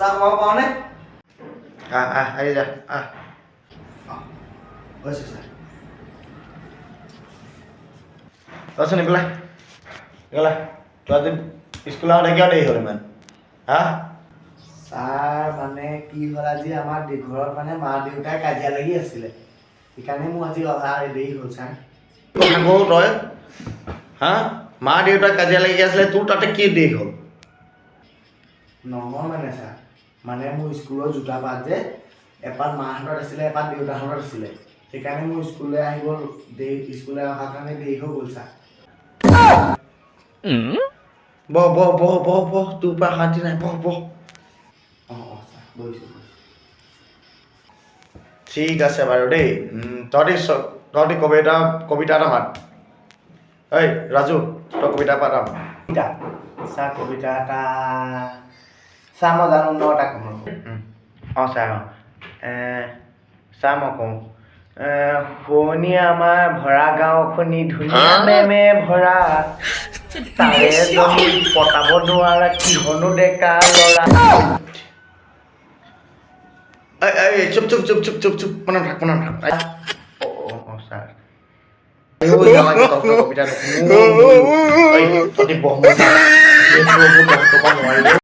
চাহ খাব পাওঁ নে আহি যা হৈছে ছাৰ তই নিপেলাই গ'লা তই আজি স্কুল আহোঁতে কিয় দেৰি হ'ল ইমান হা ছাৰ মানে কি হ'ল আজি আমাৰ ঘৰত মানে মা দেউতাই কাজিয়া লাগি আছিলে সেইকাৰণে মোৰ আজি অহা দেৰি হ'ল ছাৰ কথা কওঁ তই হা মা দেউতাক কাজিয়া লাগি আছিলে তোৰ তাতে কি দেৰি হ'ল নহয় মানে ছাৰ মানে মোৰ স্কুলৰ জোতা পাত যে এপাত মাহঁতত আছিলে এপাত দেউতাহঁতত আছিলে সেইকাৰণে মোৰ স্কুললৈ আহিব স্কুললৈ অহাৰ কাৰণে দেৰি হৈ গ'ল ছাৰ বহ তোৰ পৰা শান্তি নাই বহ অঁ ছাৰ বহিছোঁ ঠিক আছে বাৰু দেই তহঁতি কবিতা এটা মাত ঐ ৰাজু তই কবিতা পাত কবিতা ছাৰ কবিতা এটা ছাৰ মই জানো ন এটা ক'ম অঁ ছাৰ ছাৰ মই কওঁ শুৱনি আমাৰ ভৰা গাঁওখনি ধুনীয়া মেমে ভৰা তাৰে জনী পতাব নোৱাৰা কিহনো ডেকা ল'ৰা চুপ মনত থাক অঁ ছাৰ কবিতা